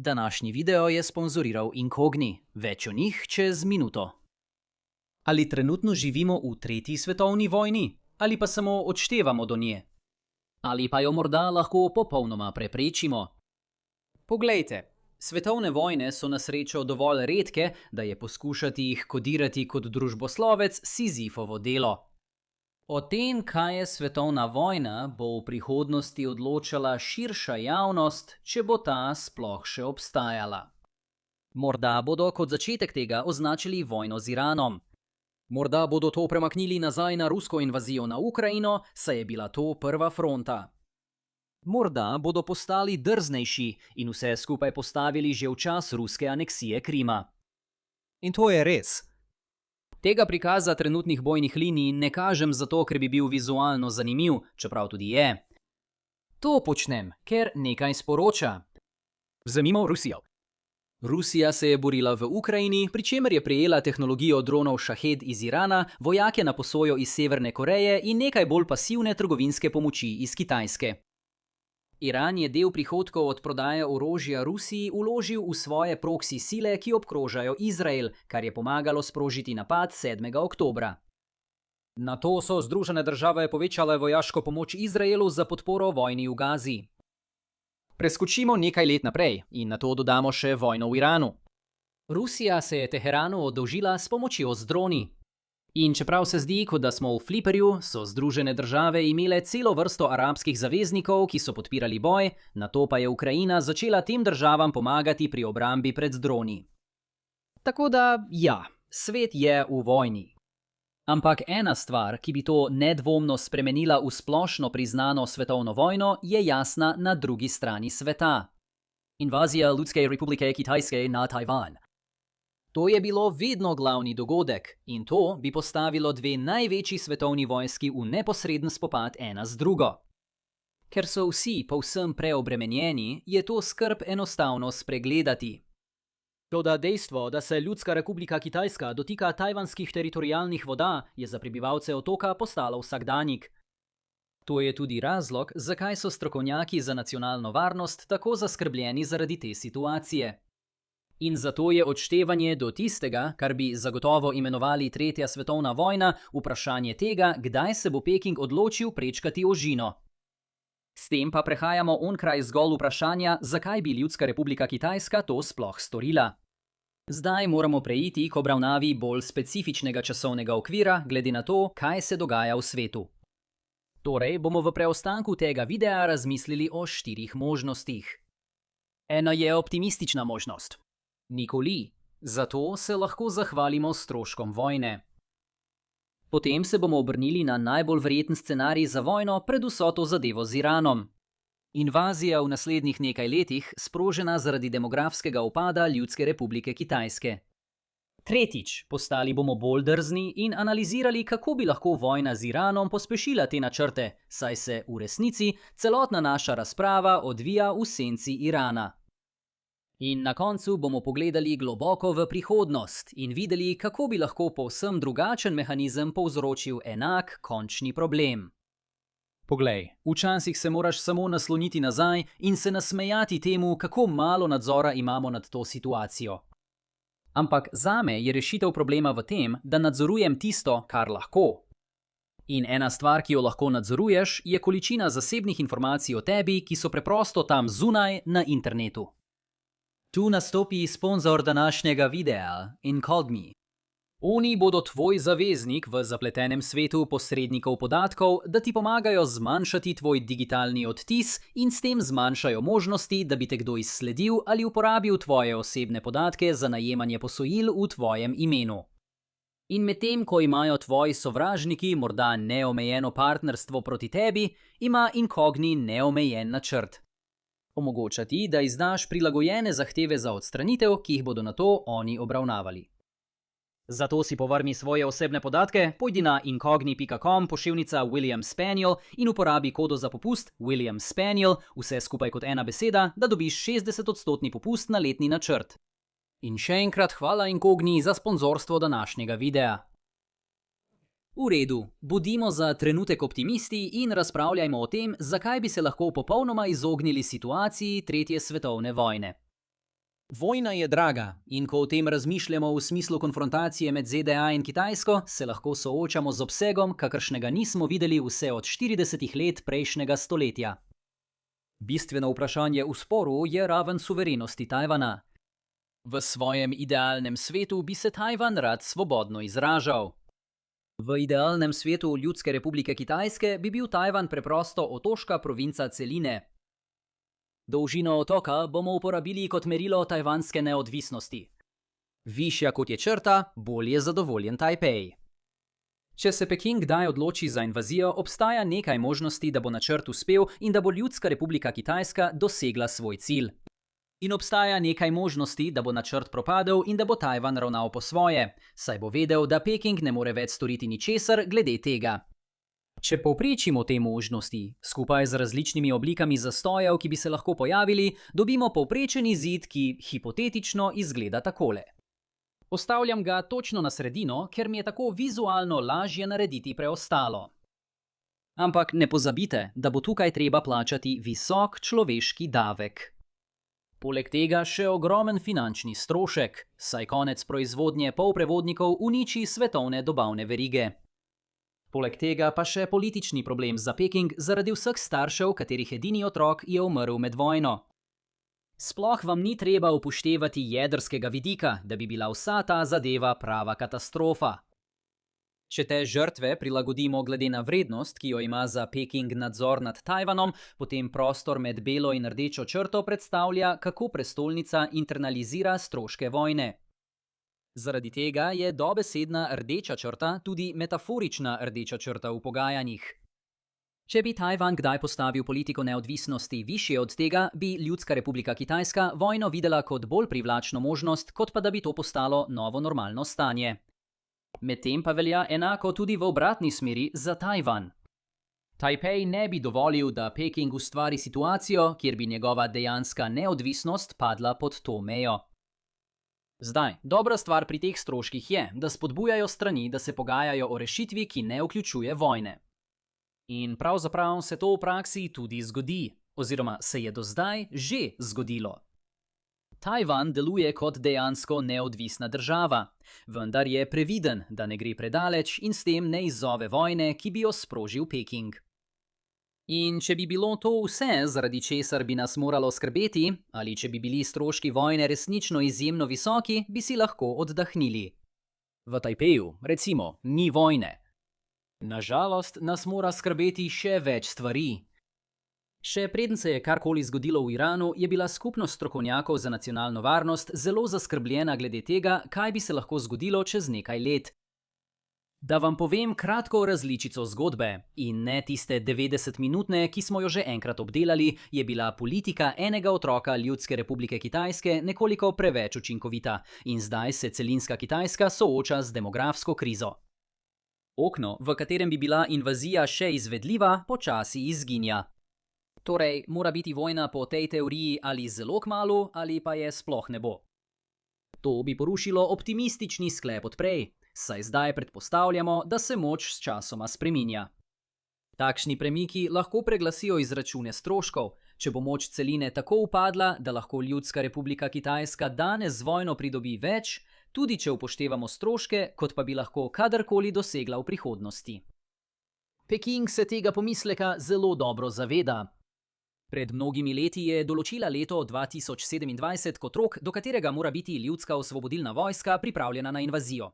Današnji video je sponzoriral Incogni. Več o njih čez minuto. Ali trenutno živimo v tretji svetovni vojni? Ali pa samo odštevamo do nje? Ali pa jo morda lahko popolnoma preprečimo? Poglejte, svetovne vojne so na srečo dovolj redke, da je poskušati jih kodirati kot družboslovec Sizifovo delo. O tem, kaj je svetovna vojna, bo v prihodnosti odločala širša javnost, če bo ta sploh še obstajala. Morda bodo kot začetek tega označili vojno z Iranom. Morda bodo to premaknili nazaj na rusko invazijo na Ukrajino, saj je bila to prva fronta. Morda bodo postali drznejši in vse skupaj postavili že v čas ruske aneksije Krima. In to je res. Tega prikaza trenutnih bojnih linij ne kažem zato, ker bi bil vizualno zanimiv, čeprav tudi je. To počnem, ker nekaj sporoča. Vzemimo Rusijo. Rusija se je borila v Ukrajini, pri čemer je prejela tehnologijo dronov Šahed iz Irana, vojake na posojo iz Severne Koreje in nekaj bolj pasivne trgovinske pomoči iz Kitajske. Iran je del prihodkov od prodaje orožja Rusiji vložil v svoje proksi sile, ki obkrožajo Izrael, kar je pomagalo sprožiti napad 7. oktobra. Nato so Združene države povečale vojaško pomoč Izraelu za podporo vojni v Gazi. Preskočimo nekaj let naprej in nato dodamo še vojno v Iranu. Rusija se je Teheranu oddolžila s pomočjo z droni. In čeprav se zdi, kot da smo v fliperju, so Združene države imele celo vrsto arabskih zaveznikov, ki so podpirali boj, nato pa je Ukrajina začela tem državam pomagati pri obrambi pred droni. Tako da, ja, svet je v vojni. Ampak ena stvar, ki bi to nedvomno spremenila v splošno priznano svetovno vojno, je jasna na drugi strani sveta. Invazija Ljudske republike Kitajske na Tajvan. To je bilo vedno glavni dogodek in to bi postavilo dve največji svetovni vojski v neposreden spopad ena z drugo. Ker so vsi povsem preobremenjeni, je to skrb enostavno spregledati. Toda dejstvo, da se Ljudska republika Kitajska dotika tajvanskih teritorialnih voda, je za prebivalce otoka postalo vsakdanjik. To je tudi razlog, zakaj so strokovnjaki za nacionalno varnost tako zaskrbljeni zaradi te situacije. In zato je odštevanje do tistega, kar bi zagotovo imenovali tretja svetovna vojna, vprašanje tega, kdaj se bo Peking odločil prečkati ožino. S tem pa prehajamo onkraj zgolj vprašanja, zakaj bi Ljudska republika Kitajska to sploh storila. Zdaj moramo preiti k obravnavi bolj specifičnega časovnega okvira, glede na to, kaj se dogaja v svetu. Torej bomo v preostanku tega videa razmislili o 4 možnostih. Ena je optimistična možnost. Nikoli, zato se lahko zahvalimo stroškom vojne. Potem se bomo obrnili na najbolj verjeten scenarij za vojno pred vso to zadevo z Iranom. Invazija v naslednjih nekaj letih, sprožena zaradi demografskega upada Ljudske republike Kitajske. Tretjič, postali bomo bolj drzni in analizirali, kako bi lahko vojna z Iranom pospešila te načrte, saj se v resnici celotna naša razprava odvija v senci Irana. In na koncu bomo pogledali globoko v prihodnost in videli, kako bi lahko povsem drugačen mehanizem povzročil enak končni problem. Poglej, včasih se moraš samo nasloniti nazaj in se nasmejati temu, kako malo nadzora imamo nad to situacijo. Ampak zame je rešitev problema v tem, da nadzorujem tisto, kar lahko. In ena stvar, ki jo lahko nadzoruješ, je količina zasebnih informacij o tebi, ki so preprosto tam zunaj na internetu. Tu nastopi sponzor današnjega videa, Incogni. Oni bodo tvoj zaveznik v zapletenem svetu posrednikov podatkov, da ti pomagajo zmanjšati tvoj digitalni odtis in s tem zmanjšajo možnosti, da bi te kdo izsledil ali uporabil tvoje osebne podatke za najemanje posojil v tvojem imenu. In medtem, ko imajo tvoji sovražniki morda neomejeno partnerstvo proti tebi, ima Incogni neomejen načrt. Omogočati, da izdaš prilagojene zahteve za odstranitev, ki jih bodo nato oni obravnavali. Zato si povrni svoje osebne podatke, pojdi na incogni.com/William Spaniel in uporabi kodo za popust William Spaniel, vse skupaj kot ena beseda, da dobiš 60% popust na letni načrt. In še enkrat hvala Incogni za sponzorstvo današnjega videa. V redu, bodimo za trenutek optimisti in razpravljajmo o tem, zakaj bi se lahko popolnoma izognili situaciji tretje svetovne vojne. Vojna je draga. In ko o tem razmišljamo v smislu konfrontacije med ZDA in Kitajsko, se lahko soočamo z obsegom, kakršnega nismo videli vse od 40 let prejšnjega stoletja. Bistveno vprašanje v sporu je raven suverenosti Tajvana. V svojem idealnem svetu bi se Tajvan rad svobodno izražal. V idealnem svetu Ljudske republike Kitajske bi bil Tajvan preprosto otoška provinca celine. Dolžino otoka bomo uporabili kot merilo tajvanske neodvisnosti. Višja kot je črta, bolj je zadovoljen Tajpej. Če se Peking kdaj odloči za invazijo, obstaja nekaj možnosti, da bo načrt uspel in da bo Ljudska republika Kitajska dosegla svoj cilj. In obstaja nekaj možnosti, da bo načrt propadel in da bo Tajvan ravnal po svoje, saj bo vedel, da Peking ne more več storiti ničesar glede tega. Če povprečimo te možnosti, skupaj z različnimi oblikami zastojev, ki bi se lahko pojavili, dobimo povprečen izid, ki hipotetično izgleda takole. Postavljam ga točno na sredino, ker mi je tako vizualno lažje narediti preostalo. Ampak ne pozabite, da bo tukaj treba plačati visok človeški davek. Poleg tega še ogromen finančni strošek, saj konec proizvodnje polprevodnikov uniči svetovne dobavne verige. Poleg tega pa še politični problem za Peking zaradi vseh staršev, katerih edini otrok je umrl med vojno. Sploh vam ni treba upoštevati jedrskega vidika, da bi bila vsa ta zadeva prava katastrofa. Če te žrtve prilagodimo glede na vrednost, ki jo ima za Peking nadzor nad Tajvanom, potem prostor med belo in rdečo črto predstavlja, kako prestolnica internalizira stroške vojne. Zaradi tega je dobesedna rdeča črta tudi metaforična rdeča črta v pogajanjih. Če bi Tajvan kdaj postavil politiko neodvisnosti višje od tega, bi Ljudska republika Kitajska vojno videla kot bolj privlačno možnost, kot pa da bi to postalo novo normalno stanje. Medtem pa velja enako tudi v obratni smeri za Tajvan. Tajpej ne bi dovolil, da Peking ustvari situacijo, kjer bi njegova dejanska neodvisnost padla pod to mejo. Zdaj, dobra stvar pri teh stroških je, da spodbujajo strani, da se pogajajo o rešitvi, ki ne vključuje vojne. In pravzaprav se to v praksi tudi zgodi, oziroma se je do zdaj že zgodilo. Tajvan deluje kot dejansko neodvisna država, vendar je previden, da ne gre predaleč in s tem ne izzove vojne, ki bi jo sprožil Peking. In če bi bilo to vse, zaradi česar bi nas moralo skrbeti, ali če bi bili stroški vojne resnično izjemno visoki, bi si lahko oddahnili. V Tajpeju, recimo, ni vojne. Nažalost, nas mora skrbeti še več stvari. Še preden se je karkoli zgodilo v Iranu, je bila skupnost strokovnjakov za nacionalno varnost zelo zaskrbljena glede tega, kaj bi se lahko zgodilo čez nekaj let. Da vam povem kratko različico zgodbe, in ne tiste 90-minutne, ki smo jo že enkrat obdelali, je bila politika enega otroka Ljudske republike Kitajske nekoliko preveč učinkovita in zdaj se celinska Kitajska sooča z demografsko krizo. Okno, v katerem bi bila invazija še izvedljiva, počasi izginja. Torej, mora biti vojna po tej teoriji ali zelo kmalu, ali pa je sploh ne bo. To bi porušilo optimistični sklep od prej, saj zdaj predpostavljamo, da se moč s časoma spreminja. Takšni premiki lahko preglasijo izračune stroškov, če bo moč celine tako upadla, da lahko Ljudska republika Kitajska danes z vojno pridobi več, tudi če upoštevamo stroške, kot pa bi lahko kadarkoli dosegla v prihodnosti. Peking se tega pomisleka zelo dobro zaveda. Pred mnogimi leti je določila leto 2027 kot rok, do katerega mora biti Ljudska osvobodilna vojska pripravljena na invazijo.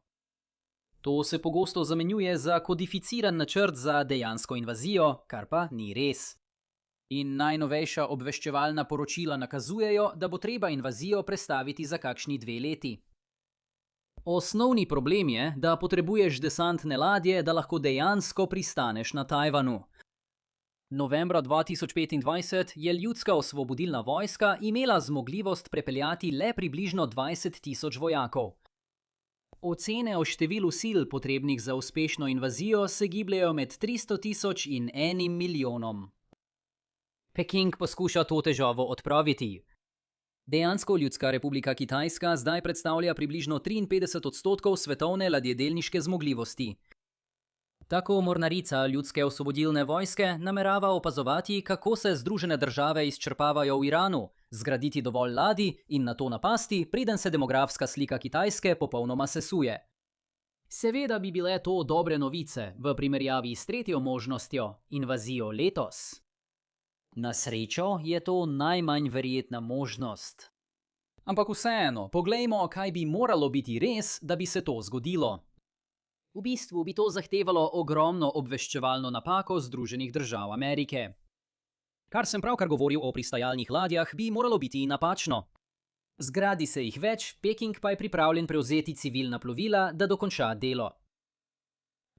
To se pogosto zamenjuje za kodificiran načrt za dejansko invazijo, kar pa ni res. In najnovejša obveščevalna poročila nakazujejo, da bo treba invazijo prestaviti za kakšni 2 leti. Osnovni problem je, da potrebuješ desantne ladje, da lahko dejansko pristaneš na Tajvanu. Novembra 2025 je Ljudska osvobodilna vojska imela zmogljivost prepeljati le približno 20.000 vojakov. Ocene o številu sil potrebnih za uspešno invazijo se gibljejo med 300.000 in 1 milijonom. Peking poskuša to težavo odpraviti. Dejansko Ljudska republika Kitajska zdaj predstavlja približno 53% svetovne ladjedelniške zmogljivosti. Tako mornarica ljudske osvobodilne vojske namerava opazovati, kako se Združene države izčrpavajo v Iranu, zgraditi dovolj ladij in nato napasti, preden se demografska slika Kitajske popolnoma sesuje. Seveda bi bile to dobre novice v primerjavi s tretjo možnostjo, invazijo letos. Na srečo je to najmanj verjetna možnost. Ampak vseeno, poglejmo, kaj bi moralo biti res, da bi se to zgodilo. V bistvu bi to zahtevalo ogromno obveščevalno napako Združenih držav Amerike. Kar sem pravkar govoril o pristajalnih ladjah, bi moralo biti napačno. Zgradi se jih več, Peking pa je pripravljen prevzeti civilna plovila, da dokonča delo.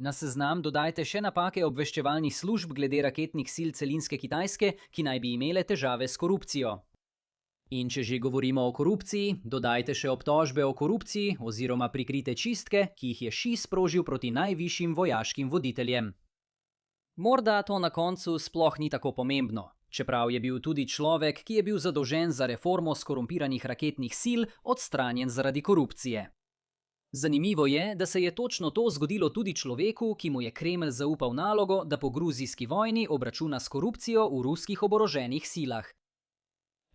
Na seznam dodajte še napake obveščevalnih služb glede raketnih sil celinske Kitajske, ki naj bi imele težave s korupcijo. In če že govorimo o korupciji, dodajte še obtožbe o korupciji oziroma prikrite čistke, ki jih je Xi sprožil proti najvišjim vojaškim voditeljem. Morda to na koncu sploh ni tako pomembno, čeprav je bil tudi človek, ki je bil zadolžen za reformo skorumpiranih raketnih sil, odstranjen zaradi korupcije. Zanimivo je, da se je točno to zgodilo tudi človeku, ki mu je Kremelj zaupal nalogo, da po gruzijski vojni obračuna s korupcijo v ruskih oboroženih silah.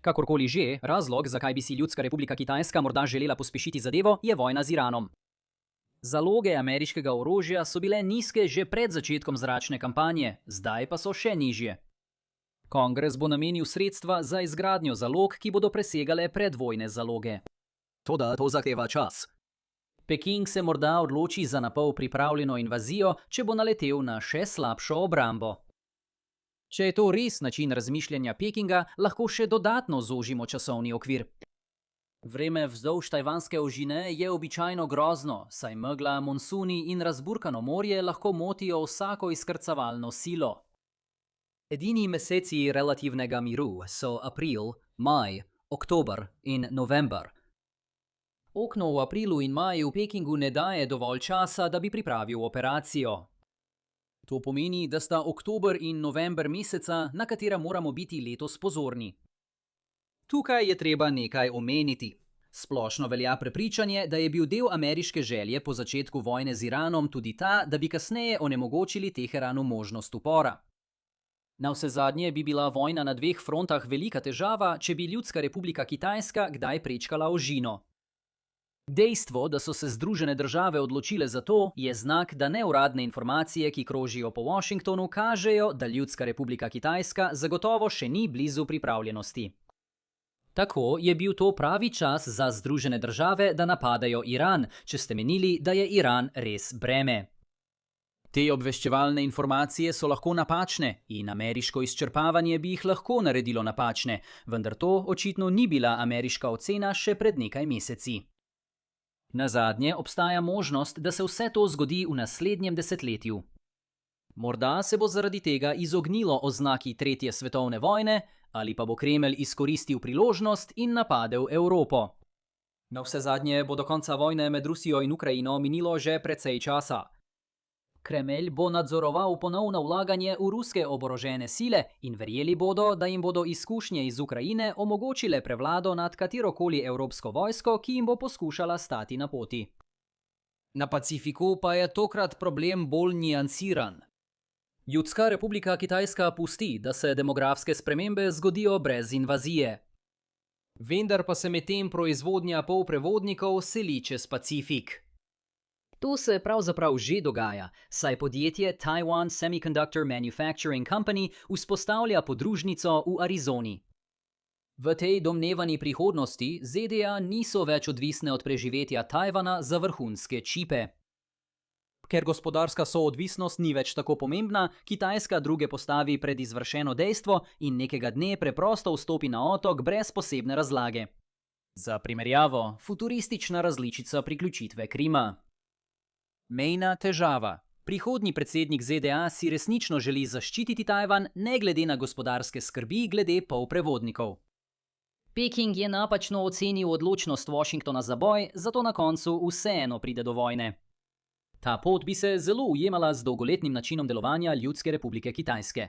Kakorkoli že, razlog, zakaj bi si Ljudska republika Kitajska morda želela pospešiti zadevo, je vojna z Iranom. Zaloge ameriškega orožja so bile nizke že pred začetkom zračne kampanje, zdaj pa so še nižje. Kongres bo namenil sredstva za izgradnjo zalog, ki bodo presegale predvojne zaloge. Toda to zahteva čas. Peking se morda odloči za napol pripravljeno invazijo, če bo naletel na še slabšo obrambo. Če je to res način razmišljanja Pekinga, lahko še dodatno zožimo časovni okvir. Vreme vzdolž tajvanske ožine je običajno grozno, saj megla, monsuni in razburkano morje lahko motijo vsako izkrcavalno silo. Edini meseci relativnega miru so april, maj, oktober in november. Okno v aprilu in maju Pekingu ne daje dovolj časa, da bi pripravil operacijo. To pomeni, da sta oktober in november meseca, na katera moramo biti letos pozorni. Tukaj je treba nekaj omeniti. Splošno velja prepričanje, da je bil del ameriške želje po začetku vojne z Iranom tudi ta, da bi kasneje onemogočili Teheranu možnost upora. Navsezadnje bi bila vojna na dveh frontah velika težava, če bi Ljudska republika Kitajska kdaj prečkala ožino. Dejstvo, da so se Združene države odločile za to, je znak, da neuradne informacije, ki krožijo po Washingtonu, kažejo, da Ljudska republika Kitajska zagotovo še ni blizu pripravljenosti. Tako je bil to pravi čas za Združene države, da napadajo Iran, če ste menili, da je Iran res breme. Te obveščevalne informacije so lahko napačne in ameriško izčrpavanje bi jih lahko naredilo napačne, vendar to očitno ni bila ameriška ocena še pred nekaj meseci. Nazadnje obstaja možnost, da se vse to zgodi v naslednjem desetletju. Morda se bo zaradi tega izognilo oznaki Tretje svetovne vojne, ali pa bo Kremelj izkoristil priložnost in napadel Evropo. Navsezadnje bo do konca vojne med Rusijo in Ukrajino minilo že precej časa. Kremelj bo nadzoroval ponovno vlaganje v ruske oborožene sile in verjeli bodo, da jim bodo izkušnje iz Ukrajine omogočile prevlado nad katerokoli evropsko vojsko, ki jim bo poskušala stati na poti. Na Pacifiku pa je tokrat problem bolj niansiran. Ljudska republika Kitajska pusti, da se demografske spremembe zgodijo brez invazije. Vendar pa se medtem proizvodnja polprevodnikov seli čez Pacifik. To se pravzaprav že dogaja, saj podjetje Taiwan Semiconductor Manufacturing Company vzpostavlja podružnico v Arizoni. V tej domnevani prihodnosti ZDA niso več odvisne od preživetja Tajvana za vrhunske čipe. Ker gospodarska soodvisnost ni več tako pomembna, Kitajska druge postavi pred izvršeno dejstvo in nekega dne preprosto vstopi na otok brez posebne razlage. Za primerjavo, futuristična različica priključitve Krima. Mejna težava. Prihodnji predsednik ZDA si resnično želi zaščititi Tajvan, ne glede na gospodarske skrbi glede polprevodnikov. Peking je napačno ocenil odločnost Washingtona za boj, zato na koncu vseeno pride do vojne. Ta pot bi se zelo ujemala z dolgoletnim načinom delovanja Ljudske republike Kitajske.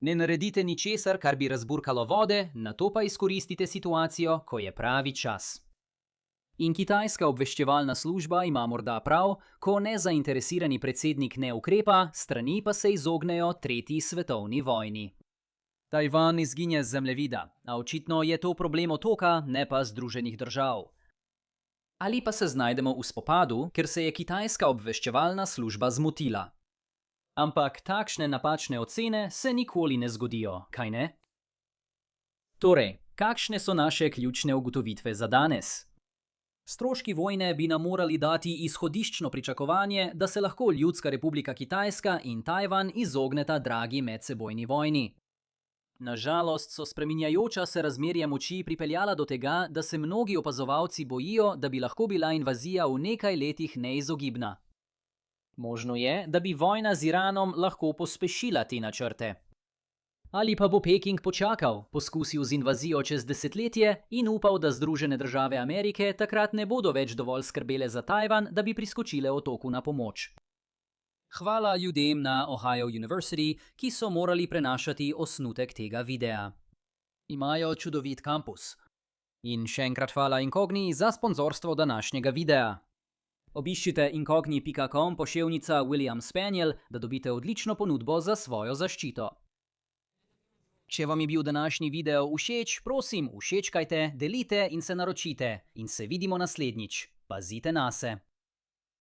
Ne naredite ničesar, kar bi razburkalo vode, nato pa izkoristite situacijo, ko je pravi čas. In kitajska obveščevalna služba ima morda prav, ko nezainteresirani predsednik ne ukrepa, strani pa se izognejo tretji svetovni vojni. Tajvan izginja z zemljevida, a očitno je to problem otoka, ne pa Združenih držav. Ali pa se znajdemo v spopadu, ker se je kitajska obveščevalna služba zmotila. Ampak takšne napačne ocene se nikoli ne zgodijo, kaj ne? Torej, kakšne so naše ključne ugotovitve za danes? Stroški vojne bi nam morali dati izhodiščno pričakovanje, da se lahko Ljudska republika Kitajska in Tajvan izogneta dragi medsebojni vojni. Nažalost so spreminjajoča se razmerja moči pripeljala do tega, da se mnogi opazovalci bojijo, da bi lahko bila invazija v nekaj letih neizogibna. Možno je, da bi vojna z Iranom lahko pospešila te načrte. Ali pa bo Peking počakal, poskusil z invazijo čez desetletje in upal, da Združene države Amerike takrat ne bodo več dovolj skrbele za Tajvan, da bi priskočile otoku na pomoč. Hvala ljudem na Ohio University, ki so morali prenašati osnutek tega videa. Imajo čudovit kampus. In še enkrat hvala Incogni za sponzorstvo današnjega videa. Obiščite incogni.com poševnica William Spaniel, da dobite odlično ponudbo za svojo zaščito. Če vam je bil današnji video všeč, prosim, všečkajte, delite in se naročite. In se vidimo naslednjič. Pazite nase.